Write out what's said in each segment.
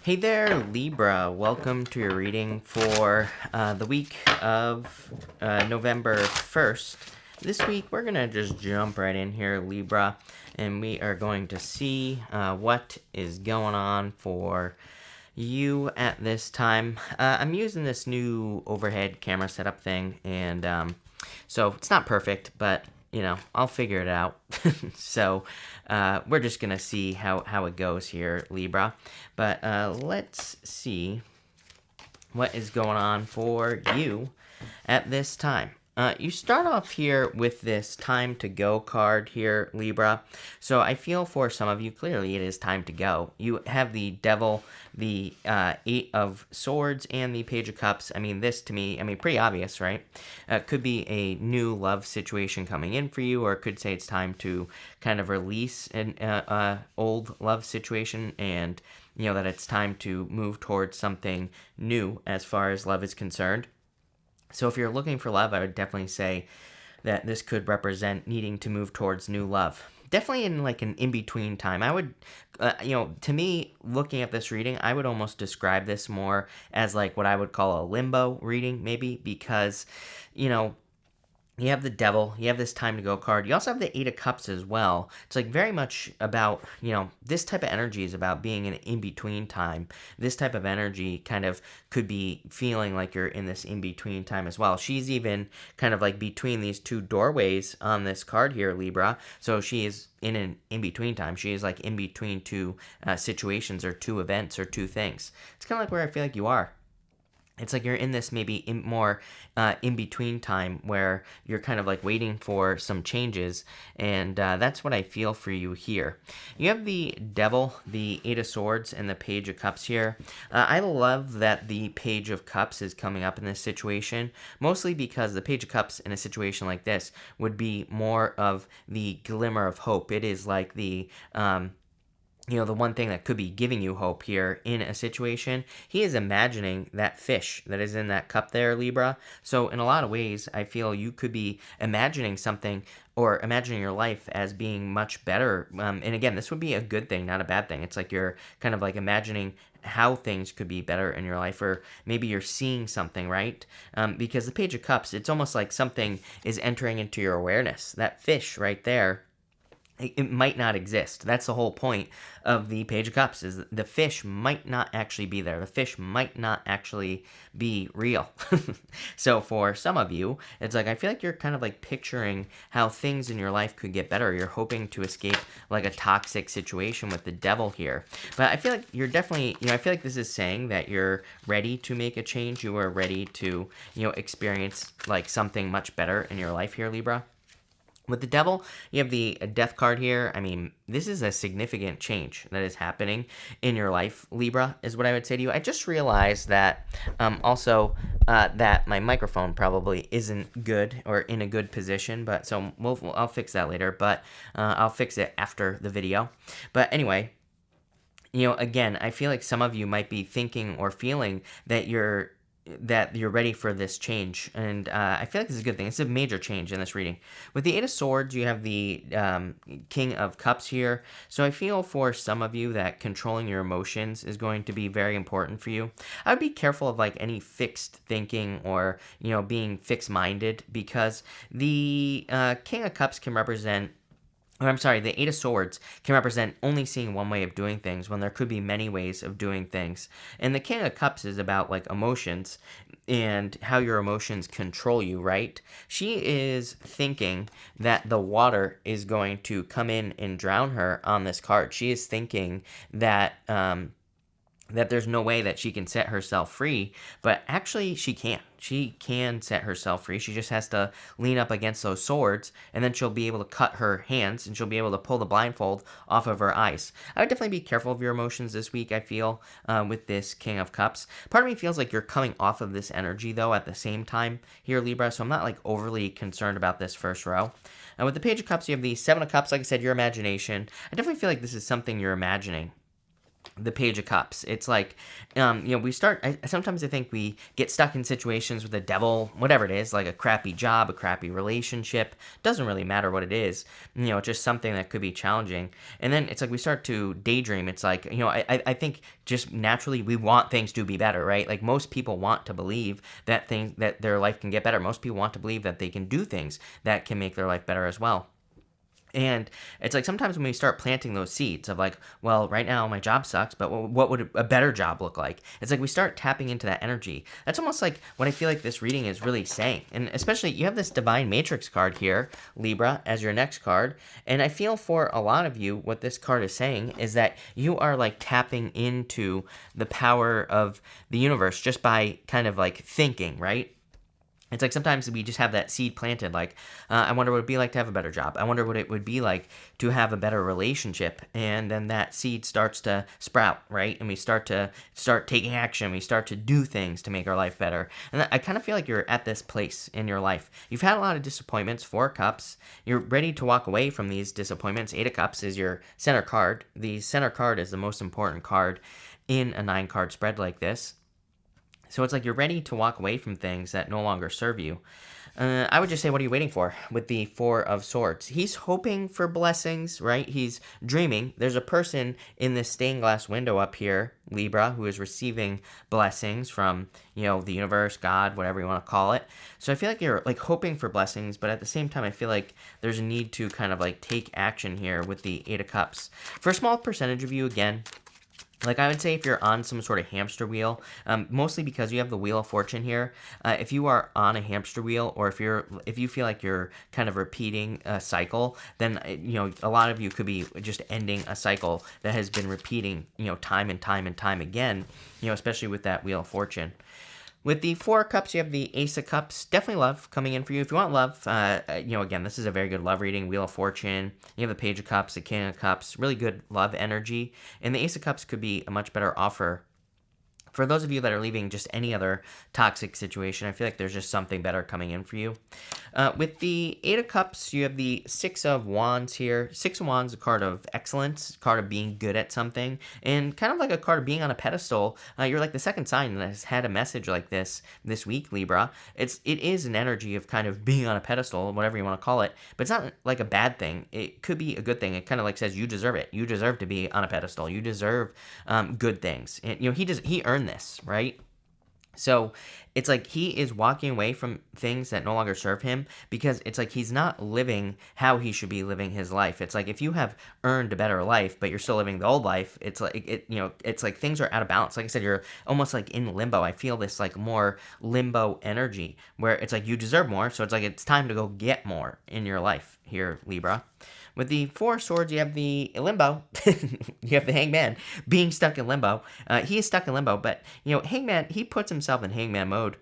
Hey there, Libra. Welcome to your reading for the week of November 1st. This week, we're going to just jump right in here, Libra, and we are going to see what is going on for you at this time. I'm using this new overhead camera setup thing, and so it's not perfect, but I'll figure it out. So we're just going to see how it goes here, Libra. But let's see what is going on for you at this time. You start off here with this time to go card here, Libra. So I feel for some of you, clearly it is time to go. You have the Devil, the Eight of Swords, and the Page of Cups. I mean, this to me, pretty obvious, right? Could be a new love situation coming in for you, or it could say it's time to kind of release an old love situation, and that it's time to move towards something new as far as love is concerned. So if you're looking for love, I would definitely say that this could represent needing to move towards new love. Definitely in like an in-between time. I would, to me, looking at this reading, I would almost describe this more as like what I would call a limbo reading, maybe, because, you have the Devil, you have this time to go card. You also have the Eight of Cups as well. It's like very much about, this type of energy is about being in in-between time. This type of energy kind of could be feeling like you're in this in-between time as well. She's even kind of like between these two doorways on this card here, Libra. So she is in an in-between time. She is like in between two situations or two events or two things. It's kind of like where I feel like you are. It's like you're in this maybe more in-between time where you're kind of like waiting for some changes, and that's what I feel for you here. You have the Devil, the Eight of Swords, and the Page of Cups here. I love that the Page of Cups is coming up in this situation, mostly because the Page of Cups in a situation like this would be more of the glimmer of hope. It is like the the one thing that could be giving you hope here in a situation. He is imagining that fish that is in that cup there, Libra. So in a lot of ways, I feel you could be imagining something or imagining your life as being much better. And again, this would be a good thing, not a bad thing. It's like you're kind of like imagining how things could be better in your life, or maybe you're seeing something, right? Because the Page of Cups, it's almost like something is entering into your awareness. That fish right there, it might not exist. That's the whole point of the Page of Cups, is the fish might not actually be there. The fish might not actually be real. So for some of you, it's like I feel like you're kind of like picturing how things in your life could get better. You're hoping to escape like a toxic situation with the Devil here. But I feel like you're definitely, I feel like this is saying that you're ready to make a change. You are ready to, experience like something much better in your life here, Libra. With the Devil, you have the Death card here. I mean, this is a significant change that is happening in your life, Libra, is what I would say to you. I just realized that also that my microphone probably isn't good or in a good position, but so I'll fix that later, but I'll fix it after the video. But anyway, again, I feel like some of you might be thinking or feeling that you're ready for this change, and I feel like this is a good thing. It's a major change in this reading. With the Eight of Swords, you have the King of Cups here, so I feel for some of you that controlling your emotions is going to be very important for you. I would be careful of like any fixed thinking or being fixed-minded, because the King of Cups can represent, the Eight of Swords can represent only seeing one way of doing things when there could be many ways of doing things. And the King of Cups is about like emotions and how your emotions control you, right? She is thinking that the water is going to come in and drown her on this card. She is thinking that that there's no way that she can set herself free, but actually she can. She can set herself free. She just has to lean up against those swords, and then she'll be able to cut her hands, and she'll be able to pull the blindfold off of her eyes. I would definitely be careful of your emotions this week, I feel, with this King of Cups. Part of me feels like you're coming off of this energy, though, at the same time here, Libra, so I'm not, like, overly concerned about this first row. With the Page of Cups, you have the Seven of Cups. Like I said, your imagination. I definitely feel like this is something you're imagining. the Page of Cups. It's like, we start, sometimes I think we get stuck in situations with the devil, whatever it is, like a crappy job, a crappy relationship. Doesn't really matter what it is, just something that could be challenging. And then it's like we start to daydream. It's like, I think just naturally we want things to be better, right? Like most people want to believe that their life can get better. Most people want to believe that they can do things that can make their life better as well. And it's like sometimes when we start planting those seeds of like, well, right now my job sucks, but what would a better job look like? It's like we start tapping into that energy. That's almost like what I feel like this reading is really saying. And especially you have this Divine Matrix card here, Libra, as your next card. And I feel for a lot of you, what this card is saying is that you are like tapping into the power of the universe just by kind of like thinking, right? It's like sometimes we just have that seed planted, like, I wonder what it would be like to have a better job. I wonder what it would be like to have a better relationship. And then that seed starts to sprout, right? And we start taking action. We start to do things to make our life better. And I kind of feel like you're at this place in your life. You've had a lot of disappointments, 4 cups. You're ready to walk away from these disappointments. 8 of cups is your center card. The center card is the most important card in a 9-card spread like this. So it's like you're ready to walk away from things that no longer serve you. I would just say, what are you waiting for with the 4 of Swords? He's hoping for blessings, right? He's dreaming. There's a person in this stained glass window up here, Libra, who is receiving blessings from, the universe, God, whatever you want to call it. So I feel like you're like hoping for blessings, but at the same time, I feel like there's a need to kind of like take action here with the 8 of Cups. For a small percentage of you, again, like I would say if you're on some sort of hamster wheel, mostly because you have the Wheel of Fortune here, if you are on a hamster wheel or if you feel like you're kind of repeating a cycle, then, a lot of you could be just ending a cycle that has been repeating, time and time and time again, especially with that Wheel of Fortune. With the 4 of Cups, you have the Ace of Cups. Definitely love coming in for you. If you want love, again, this is a very good love reading. Wheel of Fortune. You have the Page of Cups, the King of Cups. Really good love energy. And the Ace of Cups could be a much better offer. For those of you that are leaving just any other toxic situation, I feel like there's just something better coming in for you. With the 8 of Cups, you have the 6 of Wands here. 6 of Wands, a card of excellence, a card of being good at something, and kind of like a card of being on a pedestal. You're like the second sign that has had a message like this week, Libra. It is an energy of kind of being on a pedestal, whatever you want to call it, but it's not like a bad thing. It could be a good thing. It kind of like says you deserve it. You deserve to be on a pedestal. You deserve good things. And, he earned this, right? So it's like he is walking away from things that no longer serve him because it's like he's not living how he should be living his life. It's like if you have earned a better life, but you're still living the old life, it's like it's like things are out of balance. Like I said, you're almost like in limbo. I feel this like more limbo energy where it's like you deserve more. So it's like it's time to go get more in your life here, Libra. With the 4 of Swords, you have the limbo. You have the Hangman being stuck in limbo. He is stuck in limbo, but, Hangman, he puts himself in Hangman mode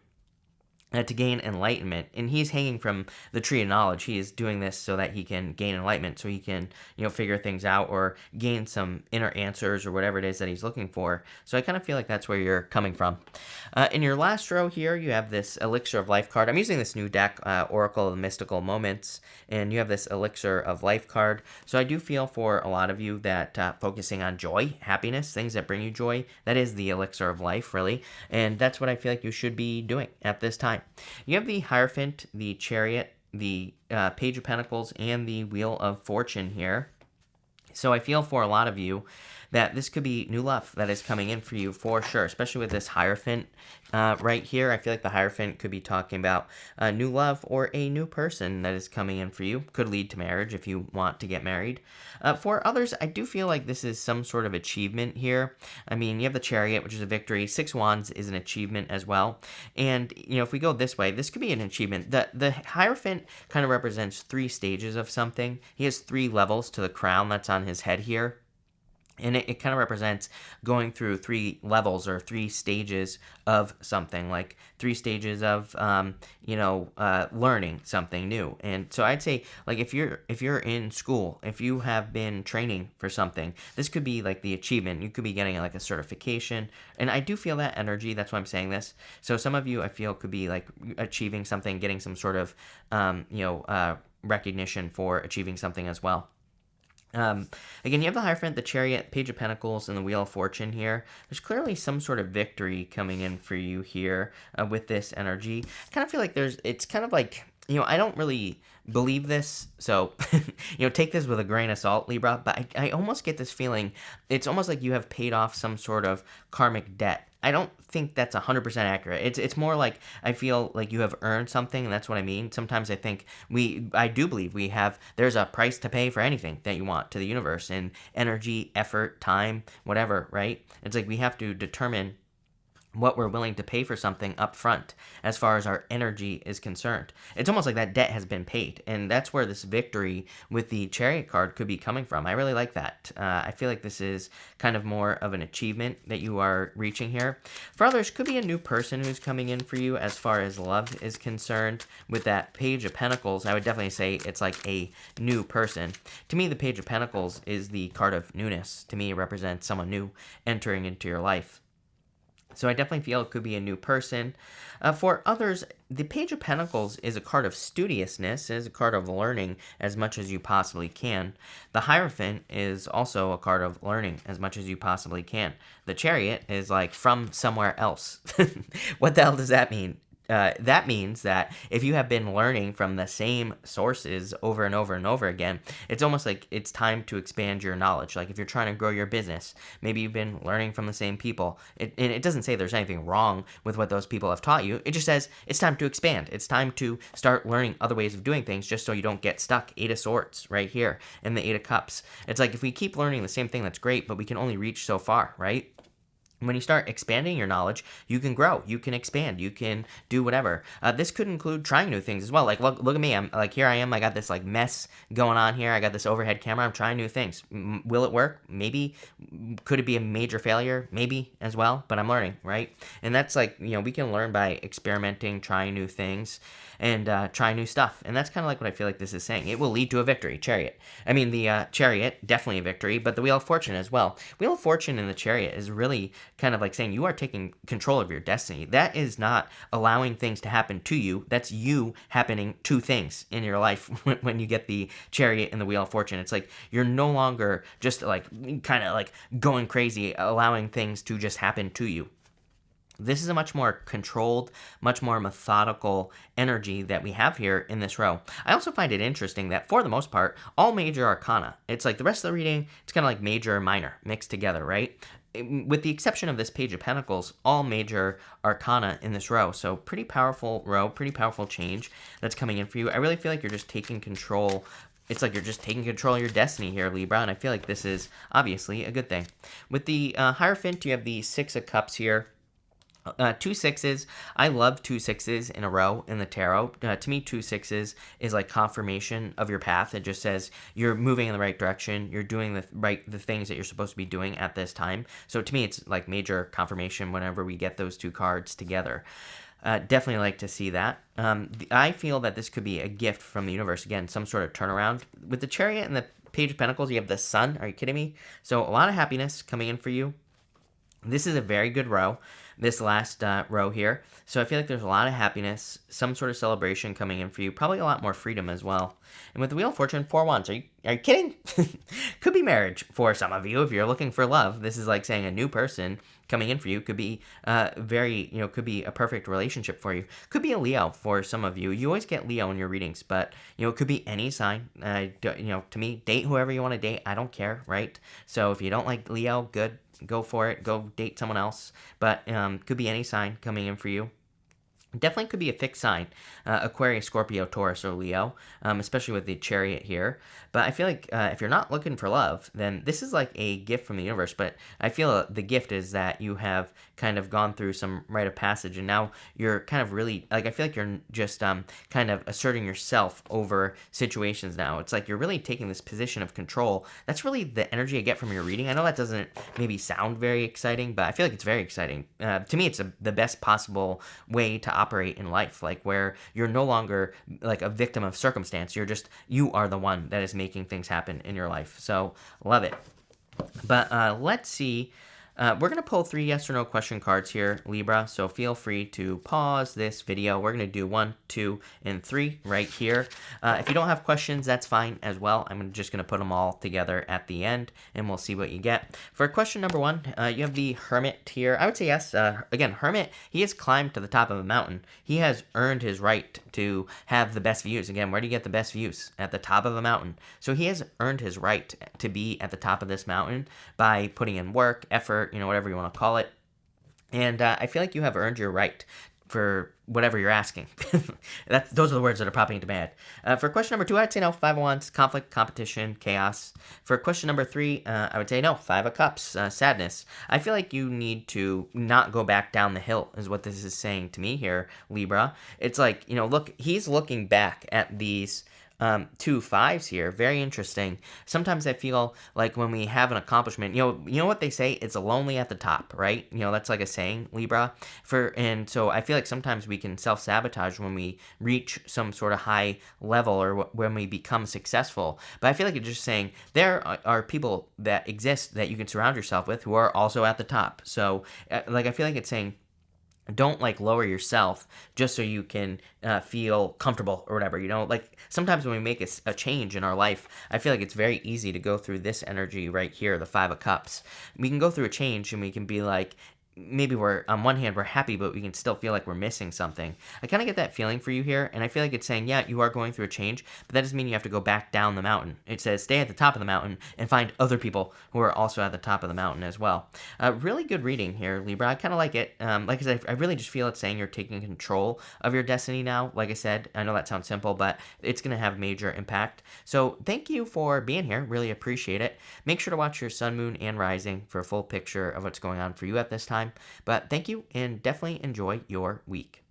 to gain enlightenment, and he's hanging from the tree of knowledge. He is doing this so that he can gain enlightenment, so he can, figure things out or gain some inner answers or whatever it is that he's looking for. So I kind of feel like that's where you're coming from. In your last row here, you have this Elixir of Life card. I'm using this new deck, Oracle of the Mystical Moments, and you have this Elixir of Life card. So I do feel for a lot of you that focusing on joy, happiness, things that bring you joy, that is the Elixir of Life, really. And that's what I feel like you should be doing at this time. You have the Hierophant, the Chariot, the Page of Pentacles, and the Wheel of Fortune here. So I feel for a lot of you that this could be new love that is coming in for you for sure, especially with this Hierophant right here. I feel like the Hierophant could be talking about new love or a new person that is coming in for you. Could lead to marriage if you want to get married. For others, I do feel like this is some sort of achievement here. I mean, you have the Chariot, which is a victory. 6 Wands is an achievement as well. And, if we go this way, this could be an achievement. The Hierophant kind of represents 3 stages of something. He has 3 levels to the crown that's on his head here. And it kind of represents going through 3 levels or 3 stages of something, like 3 stages of, learning something new. And so I'd say, like, if you're in school, if you have been training for something, this could be like the achievement. You could be getting like a certification. And I do feel that energy. That's why I'm saying this. So some of you, I feel, could be like achieving something, getting some sort of, recognition for achieving something as well. Again, you have the Hierophant, the Chariot, Page of Pentacles, and the Wheel of Fortune here. There's clearly some sort of victory coming in for you here with this energy. I kind of feel like it's kind of like, I don't really believe this, so, take this with a grain of salt, Libra, but I almost get this feeling, it's almost like you have paid off some sort of karmic debt. I don't think that's 100% accurate. It's more like I feel like you have earned something, and that's what I mean. Sometimes I think I do believe there's a price to pay for anything that you want to the universe, and energy, effort, time, whatever, right? It's like we have to determine what we're willing to pay for something up front as far as our energy is concerned. It's almost like that debt has been paid, and that's where this victory with the Chariot card could be coming from. I really like that. I feel like this is kind of more of an achievement that you are reaching here. For others, could be a new person who's coming in for you as far as love is concerned. With that Page of Pentacles, I would definitely say it's like a new person. To me, the Page of Pentacles is the card of newness. To me, it represents someone new entering into your life. So I definitely feel it could be a new person. For others, the Page of Pentacles is a card of studiousness, is a card of learning as much as you possibly can. The Hierophant is also a card of learning as much as you possibly can. The Chariot is like from somewhere else. What the hell does that mean? That means that if you have been learning from the same sources over and over and over again, it's almost like it's time to expand your knowledge. Like if you're trying to grow your business, maybe you've been learning from the same people. And it doesn't say there's anything wrong with what those people have taught you. It just says it's time to expand. It's time to start learning other ways of doing things just so you don't get stuck. Eight of Swords right here and the Eight of Cups. It's like if we keep learning the same thing, that's great, but we can only reach so far, right? When you start expanding your knowledge, you can grow, you can expand, you can do whatever. This could include trying new things as well. Like, look at me. I'm like, here I am. I got this like mess going on here. I got this overhead camera. I'm trying new things. Will it work? Maybe. Could it be a major failure? Maybe as well, but I'm learning, right? And that's like, we can learn by experimenting, trying new things, and trying new stuff. And that's kind of like what I feel like this is saying. It will lead to a victory. Chariot. I mean, the Chariot, definitely a victory, but the Wheel of Fortune as well. Wheel of Fortune and the Chariot is really kind of like saying you are taking control of your destiny. That is not allowing things to happen to you. That's you happening to things in your life when you get the Chariot and the Wheel of Fortune. It's like you're no longer just like kind of like going crazy, allowing things to just happen to you. This is a much more controlled, much more methodical energy that we have here in this row. I also find it interesting that, for the most part, all major arcana, it's like the rest of the reading, it's kind of like major and minor mixed together, right? With the exception of this Page of Pentacles, all major arcana in this row. So pretty powerful row, pretty powerful change that's coming in for you. I really feel like you're just taking control. It's like you're just taking control of your destiny here, Libra, and I feel like this is obviously a good thing. With the Hierophant, you have the Six of Cups here. 2 6s. I love 2 6s in a row in the tarot. To me, 2 6s is like confirmation of your path. It just says you're moving in the right direction. You're doing the things that you're supposed to be doing at this time. So to me, it's like major confirmation whenever we get those two cards together. Definitely like to see that. I feel that this could be a gift from the universe. Again, some sort of turnaround. With the Chariot and the Page of Pentacles, you have the Sun. Are you kidding me? So a lot of happiness coming in for you. This is a very good row, this last row here. So I feel like there's a lot of happiness, some sort of celebration coming in for you, probably a lot more freedom as well. And with the Wheel of Fortune, 4 Wands. Are you kidding? Could be marriage for some of you if you're looking for love. This is like saying a new person coming in for you could be could be a perfect relationship for you. Could be a Leo for some of you. You always get Leo in your readings, but it could be any sign. To me, date whoever you want to date. I don't care, right? So if you don't like Leo, good. Go for it. Go date someone else. But could be any sign coming in for you. Definitely could be a fixed sign. Aquarius, Scorpio, Taurus, or Leo, especially with the Chariot here. But I feel like if you're not looking for love, then this is like a gift from the universe. But I feel the gift is that you have kind of gone through some rite of passage, and now you're kind of really, like, I feel like you're just kind of asserting yourself over situations now. It's like you're really taking this position of control. That's really the energy I get from your reading. I know that doesn't maybe sound very exciting, but I feel like it's very exciting. To me, it's the best possible way to operate in life, like where you're no longer like a victim of circumstance. You are the one that is making things happen in your life. So love it. But let's see We're going to pull 3 yes or no question cards here, Libra, so feel free to pause this video. We're going to do 1, 2, and 3 right here. If you don't have questions, that's fine as well. I'm just going to put them all together at the end, and we'll see what you get. For question number 1, you have the Hermit here. I would say yes. Again, Hermit, he has climbed to the top of a mountain. He has earned his right to have the best views. Again, where do you get the best views? At the top of a mountain. So he has earned his right to be at the top of this mountain by putting in work, effort, whatever you want to call it. And I feel like you have earned your right for whatever you're asking. Those are the words that are popping into my head. For question number 2, I'd say no. 5 of Wands, conflict, competition, chaos. For question number 3, I would say no. 5 of Cups, sadness. I feel like you need to not go back down the hill is what this is saying to me here, Libra. It's like, look, he's looking back at these 2 5s here. Very interesting. Sometimes I feel like when we have an accomplishment, you know what they say, it's lonely at the top, right? That's like a saying, Libra. And so I feel like sometimes we can self-sabotage when we reach some sort of high level or when we become successful. But I feel like it's just saying there are people that exist that you can surround yourself with who are also at the top. So I feel like it's saying don't lower yourself just so you can feel comfortable or whatever. Sometimes when we make a change in our life, I feel like it's very easy to go through this energy right here, the 5 of Cups. We can go through a change and we can be like, maybe we're, on one hand, we're happy, but we can still feel like we're missing something. I kind of get that feeling for you here, and I feel like it's saying, yeah, you are going through a change, but that doesn't mean you have to go back down the mountain. It says stay at the top of the mountain and find other people who are also at the top of the mountain as well. Really good reading here, Libra. I kind of like it. Like I said, I really just feel it's saying you're taking control of your destiny now. Like I said, I know that sounds simple, but it's going to have major impact. So thank you for being here. Really appreciate it. Make sure to watch your sun, moon, and rising for a full picture of what's going on for you at this time. But thank you, and definitely enjoy your week.